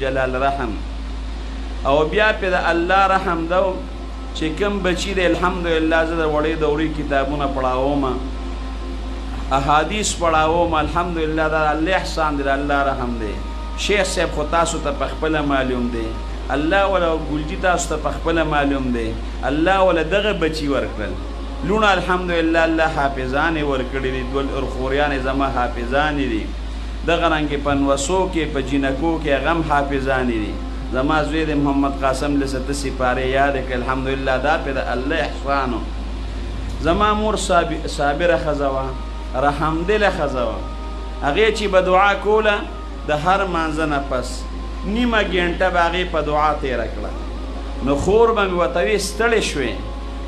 جلال رحم او بیا په د الله رحم دو چې کوم بچی دی الحمدلله زه د وړې دورې کتابونه پڑھاوم احادیث پڑھاوم الحمدلله دا الله احسان دی الله رحم دی شیخ صاحب خو تاسو ته په خپل معلوم دی الله ولا ګلجی تاسو ته په خپل معلوم دی الله ولا دغه بچی ورکړل لونه الحمدلله الله حافظان ورکړي دي دول ارخوریان زما حافظان دي دغه رنګ په نوسو کې په جنکو کې غم حافظان دي زما زوی د محمد قاسم لسته سپاره یاد ک الحمدلله دا په الله احسانو زما مور صابره خزوا رحم دل خزوا هغه چې په دعا کوله د هر مانځنه پس نیمه ګنټه باغې په دعا تیر کړه نو خور به وتوي ستړي شوي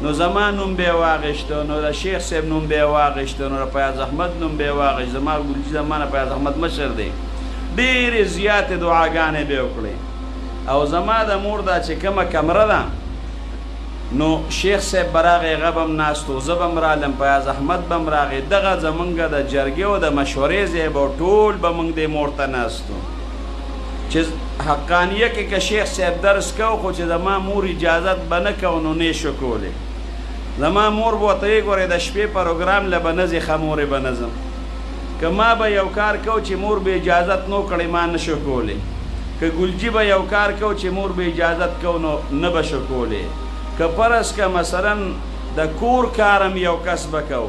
نو زمانوم به واغشتو نو د شیخ صاحب نوم به واغشتو نو پیاز احمد نوم به واغشت زما ګلجی زمانه پیاز احمد مشر دی ډېر زیات دعاګانې به وکړي او زما د مور دا چې کومه کمره ده نو شیخ صاحب براغه غبم ناستو زبم رالم پیاز احمد بم راغه دغه زمونږ د جرګې او د مشورې زیب او ټول بمونږ د مورته ناستو چې حقانیه کې شیخ صاحب درس کو خو چې زما مور اجازت بنه کو نو نه شو کوله زما مور بوته ګوره د شپې پروګرام لبنځي خمورې بنظم کما به یو کار کو چې مور به اجازت نو کړي ما نشو کوله که ګلجی به یو کار کو چې مور به اجازت کو نو نه بشو کوله که پرس که مثلا د کور کارم یو کس بکو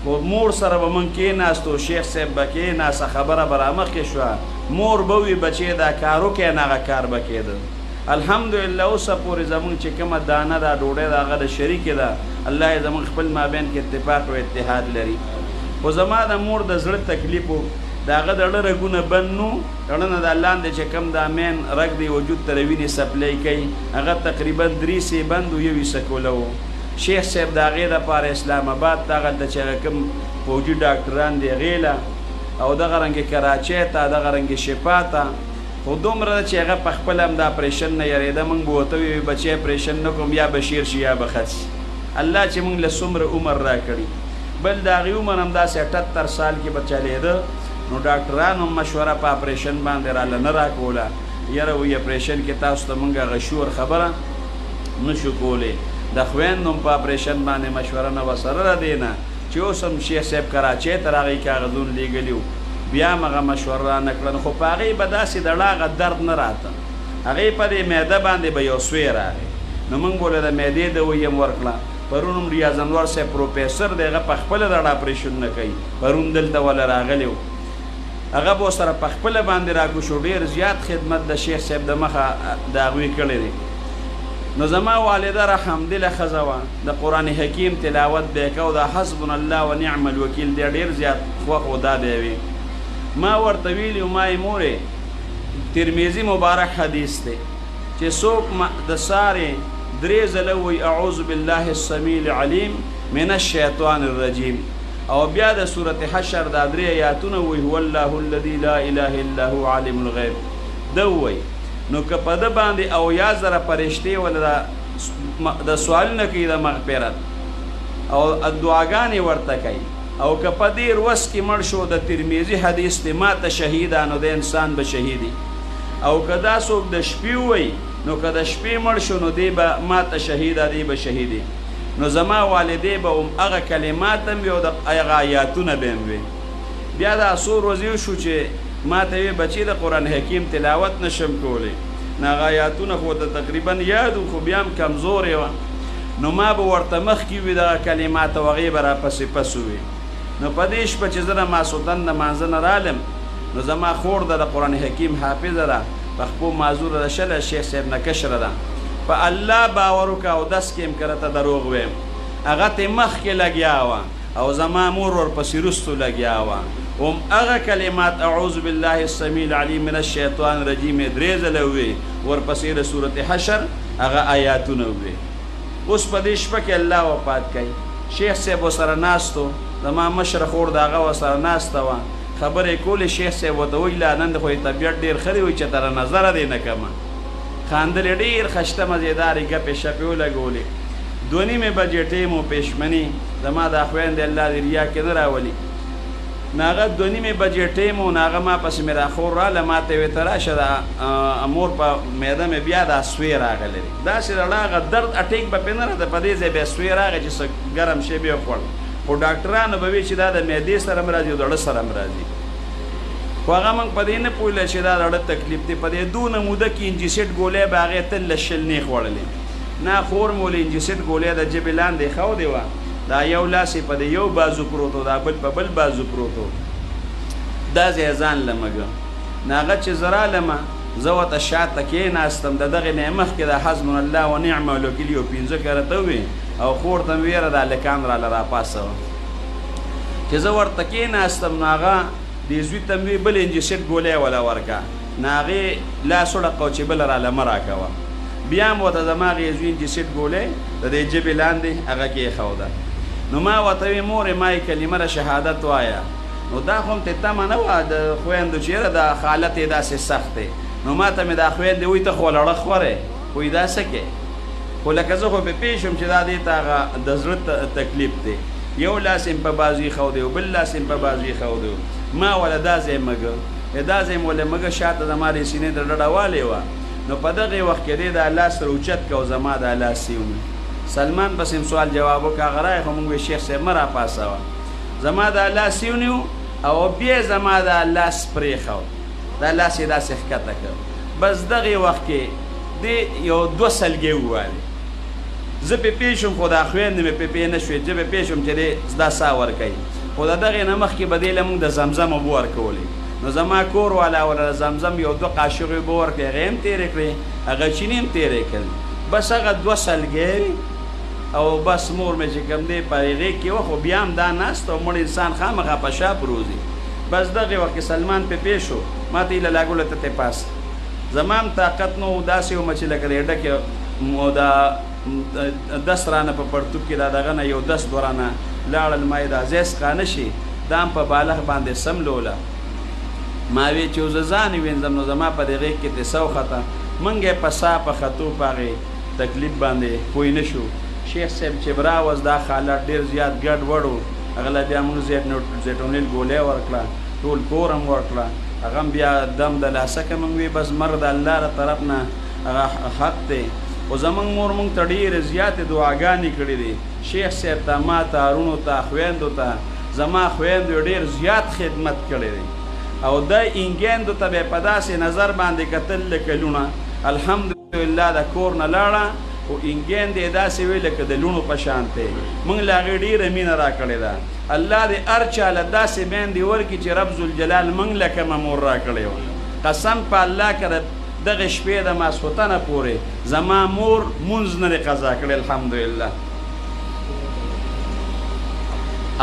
خو مور سره به من کې ناستو شیخ صاحب بکې ناسه خبره برامخ کې شو مور به وي بچې دا کارو کې نه کار بکېده الحمدلله اوس پورې زمون چې کومه دانه دا ډوډۍ دا غد شریک ده الله زمون خپل مابین کې اتفاق او اتحاد لري خو زما د مور د زړه تکلیف دا غد رګونه بنو رنه د الله د چې کم د امین رګ دی وجود تروینې سپلای کوي هغه تقریبا 3 سي بند یو وسکولو شیخ صاحب دا غي د پاره اسلام آباد دغه د چې کوم فوجي ډاکټران دی غیلا او دغه رنګ کراچي ته دغه رنګ شفا ته خو دومره چې هغه په خپل هم د اپریشن نه یریده موږ بوته وي بچي اپریشن نه کوم یا بشیر شي یا بخت الله چې موږ له څومره عمر را کړی بل دا غي عمر هم دا 78 سال کې بچا لیده نو ډاکټرانو مشوره په اپریشن باندې را لنه را کوله یره وی اپریشن کې تاسو ته موږ غشور خبره نشو کوله د خويندم په اپریشن باندې مشوره نه وسره را دینه چې اوسم شیخ صاحب کراچي ته راغی کاغذون لیږلیو بیا مغه مشوره نه کړن خو پاغي بداسي دړاغه درد نه راته هغه په دې معده باندې به یو سوی راغی نو موږ بوله د معدې د ویم ورکړه پرونم ریاض انور صاحب پروفیسور دغه په خپل د اپریشن نه کوي پرون دلته ولا راغلیو هغه به سره په خپل باندې راکو شو ډیر زیات خدمت د شیخ صاحب د مخه دا غوي کړی نو زما والده رحم دل خزوا د قران حکیم تلاوت به کو دا حسبنا الله ونعم الوکیل ډیر زیات خو خدا دی وی ما ورته ویلی ما مورې ترمذی مبارک حدیث دی چې څوک د ساره درې ځله وی اعوذ بالله السمیع العلیم من الشیطان الرجیم او بیا د سورته حشر د درې آیاتونه وی هو الله الذی لا اله الا هو عالم الغیب دوی نو که په د باندې او یا زره پرشتي ولا د سوال نه کوي د مغفرت او دعاګانې ورته کوي او که په دې وس کې مړ شو د ترمذی حدیث ته ماته شهیدانو د انسان به شهیدی او که دا څوک د شپې وای نو که د شپې مړ شو نو دی به ماته شهیدا دی به شهیدی نو زما والدې به هم هغه کلمات هم یو د هغه آیاتونه به هم وي بیا دا څو ورځې شو چې ماته وی بچی د قران حکیم تلاوت نشم کولی نه آیاتونه خو ته تقریبا یاد خو بیا هم کمزور و نو ما به ورته مخ کې وی د کلمات او غیبه را پسې پسوي نو پدیش په چې زره ما سودن د مانځنه رالم نو زما خور د قران حکیم حافظ را په خپل معذور رشل شیخ صاحب نه کشر را په الله باور وکاو 10 کې کرته دروغ ویم هغه ته مخ کې لګیا او زما مور ور پسې رستو لګیا هم هغه کلمات اعوذ بالله السمیع العلیم من الشیطان الرجیم درېزلوي ور پسې د سورته حشر هغه آیاتونه وي اوس پدیش په کې الله وفات کوي شیخ صاحب سره ناستو زما مشر خور داغه وسره ناسته و خبرې کولې شیخ صاحب وته ویلا نن خو طبيعت ډیر خري وي چې تر نظر دی نه کما خاندل ډیر خشته مزیدار غپې شپې ولګولې دونی مې بجټې مو پېشمنی زما د خويند الله دی ریا کې نه راولي ناغه 2:30 بجې ټیم او ناغه ما پس مې راخور راله ما ته وې ته راشه د مور په میده مې بیا دا سوی راغلی داسې راغه درد اټیک به پې نه راته په دې ځای بیا سوی راغی چې څه ګرم شی بیا وخوړ خو ډاکټرانو به وي چې دا د معدې سره هم راځي او د زړه سره هم راځي خو هغه موږ په دې نه پوهېدل چې دا د زړه تکلیف دی په دې دونه موده کې انجیسټ ګولۍ به هغې تل له 20 نه خوړلې نه خور مو له انجیسټ ګولۍ د ژبې لاندې ښودې وه دا یو لاس یې په دې یو بازو پروت و دا بل په بل بازو پروت و دا ځای ځان لمږه نه هغه چې زه رالمه زه ورته شاته کېناستم د دغې نه یې مخکې د حسبنا الله و نعم الوکیل یو 15 کرته وې او خور ته مې ویره دا هلکان راله راپاسوه چې زه ورته کېناستم نو هغه دې زوی ته مې بل انجیسټ ګولۍ وله ورکه نو هغې لاس وړقه چې بله راله مه راکوه بیا هم ورته زما هغې زوی انجیسټ ګولۍ د دې ژبې لاندې هغه کېښوده نو ما ورته وې مورې ما یې کلمه د شهادت وایه نو دا خو هم ته تمه نه وه د خویندو چې یاره دا حالت یې داسې سخت دی نو ما ته مې دا خویندې وایي ته خو لړه خورې وایي دا څه کې خو لکه زه خو پې پوه شوم چې دا دې ته هغه د زړه تکلیف دی یو لاس یې په بازو ایښودی و بل لاس یې په بازو ایښودی و ما وله دا ځای مږه دا ځای مو له مږه شاته زما د سینې د ډډه والې وه نو په دغې وخت کې دی دا لاس سره اوچت که او زما دا لاس یې ونیو سلمان پسې سوال جواب وکړه هغه رایې خو مونږ وی شیخ صاحب مه راپاسوه زما دا لاس یې ونیو او بیا زما دا لاس پرېښود دا لاس یې داسې ښکته کړ بس دغې وخت کې دې یو 2 سلګۍ ووالې زه پې پوه شوم خو دا خویندې مې پې پوه نه شوې زه پې پوه شوم چې دی دا ساه ورکوي خو د دغې نه مخکې به دې له مونږ د زمزم اوبه ورکولې نو زما کور والا وله زمزم یو 2 قاشقې اوبه ورکړې هغې هم تېرې کړې هغه چیني هم تېرې کړې بس هغه 2 سلګۍ او بس مور مې چې کوم دی په هغې کې وه خو بیا هم دا ناست او مړ انسان خامخا په شا پروزي بس دغې وخت کې سلمان پې پوه شو ما ته یې له لاګو له تتې پاس زما هم طاقت نه و داسې ومه چې لکه د ډکې دا 10 رانه په پرتوب کې دا دغه نه یو 10 دورانه لاړل ما یې دا ځای څخه نه شي دا هم په بالغ باندې سملوله ما وی چې زه ځان وینځم نو زما په دې غېږ کې تیسه وخته موږ یې په سا په ختو په هغې تکلیف باندې پوه نه شو شیخ صاحب چې براوز دا حالات ډېر زیات ګډ وډ و هغه له بیا موږ زیټونیل ګولۍ ورکړه ټول کور هم ورکړه هغه هم بیا دم د لاسه که موږ وی بس مرګ د الله له طرف نه هغه حق دی خو زموږ مور موږ ته ډېرې زیاتې دعاګانې کړي دي شیخ صاحب ته ما ته هارونو ته خویندو ته زما خویندو ډېر زیات خدمت کړی دی او د انګیندو ته به په داسې نظر باندې کتل لکه لونه الحمدلله د کور نه لاړه خو انګیندې یې داسې وی لکه د لوڼو په شان دی موږ له هغې ډېره مینه راکړې ده الله دې هر چا له داسې میندې ورکړي چې رب ذوالجلال موږ له کومه مور راکړې وه قسم په الله که دغه شپې د ماسخوتنه پورې زما مور مونځ نه دی قضا کړی الحمدلله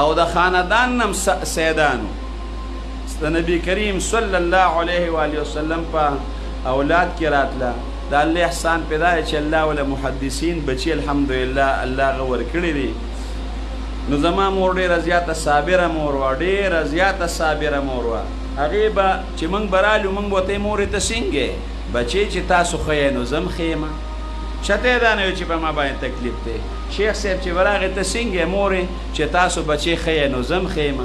او د خاندان نم سیدانو د نبی کریم صلی الله علیه و آله وسلم په اولاد کې راتله د الله احسان پیدا دی چې الله وله محدثین بچي الحمدلله الله هغه ورکړي دي نو زما مور ډېره زیاته صابره مور وه ډېره زیاته صابره مور وه هغې به چې موږ به رالو موږ به ورته مورې ته څنګه بچې چې تاسو ښه یې نو زه هم ښه یم چته یې دا نه وي چې په ما باندې تکلیف دی شیخ صاحب چې به راغې ته څنګه مورې چې تاسو بچې ښه یې نو زه هم ښه یم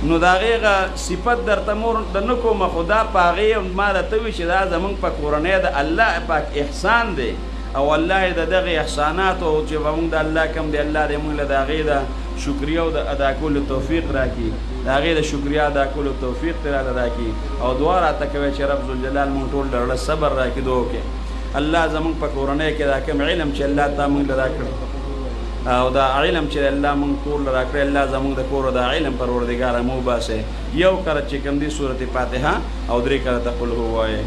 نو د هغې هغه صفت درته مور د نه کومه خو دا په هغې ما درته وي چې دا زموږ په کورنۍ د الله پاک احسان دی او الله یې د دغې احساناتو چې به مونږ د الله کم دی الله دې مونږ له د هغې د شکریه او د ادا کولو توفیق راکړي د هغې د شکریه ادا کولو توفیق ترې راته راکړي او دعا راته کوئ چې رب ذوالجلال مونږ ټول له زړه صبر راکړي دعا وکړي الله زمونږ په کورنۍ کې دا کوم علم چې الله تا مونږ له راکړي او دا علم چې الله مونږ ټول له راکړی الله زمونږ د کور دا علم پروردګاره مو وباسئ یو کرت چې کوم دی سورت فاتحه او 3 کرته قل هو وایئ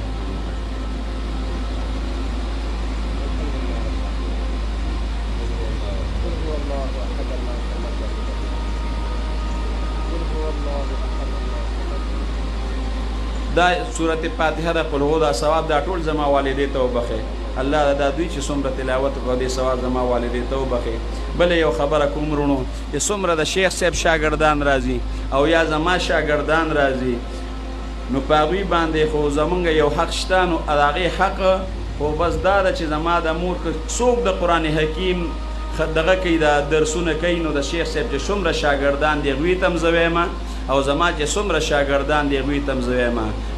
دا سورت فاتحه د قل هو دا ثواب دا ټول زما والدې ته وبخئ الله دا دوی چې څومره تلاوت وکړو دې ثواب زما والدې ته وبخئ بله یو خبره کوم وروڼو چې څومره د شیخ صاحب شاګردان راځي او یا زما شاګردان راځي نو په هغوی باندې خو زمونږ یو حق شته نو د هغې حق خو بس دا ده چې زما د مور که څوک د قرآن حکیم دغه کوي دا درسونه کوي نو د شیخ صاحب چې څومره شاګردان دي هغوی ته هم زه وایم او زما چې څومره شاګردان دي هغوی ته هم زه وایم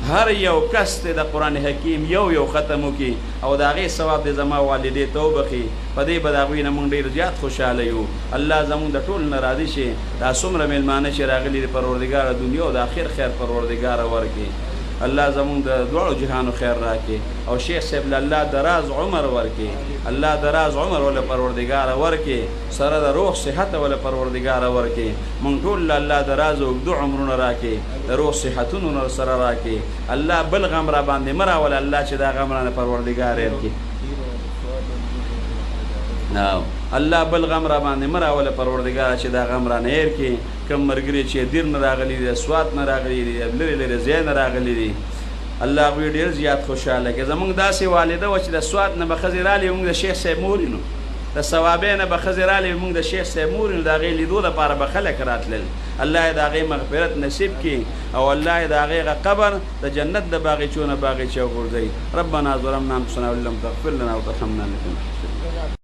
هر یو کس دی د قرآن حکیم یو ختم وکړي او د هغې ثواب دی زما والدې ته وبخي په دې به د هغوی نه موږ ډېر زیات خوشحاله یو الله زموږ د ټول نه راضي شي دا څومره میلمانه چې راغلي دي پروردګاره دنیا او د آخر خیر پروردګاره ورکړي الله زموږ د دواړو جهانو خیر راکړي او شیخ صاحب له الله دراز عمر ورکړي الله دراز عمر ولا پروردګاره ورکړي سره د روح صحت ولا پروردګاره ورکړي موږ ټول له الله دراز او اوږده عمرونه راکړي د روح صحتونو سره راکړي الله بل غم را باندې مه راوله الله چې دا غم رانه پروردګار هېر کړي الله بل غم را باندې مه راوله پروردګاره چې دا غم رانه هېر کړي کم ملګري چې دیر نه راغلي دي سوات نه راغلي دي لرې لرې ځای نه راغلي دي الله هغوی ډېر زیات خوشحاله کړي زموږ داسې والده وه چې د سوات نه به ښځې رالې موږ د شیخ صاحب مور نو د ثوابۍ نه به ښځې رالې موږ د شیخ صاحب مور نو د هغې لیدو لپاره به خلک راتلل الله یې د هغې مغفرت نصیب کړي او الله یې د هغې قبر د جنت د باغچو نه باغچه وغورځوي ربنا ظلمنا انفسنا وان لم تغفر لنا وترحمنا لنكن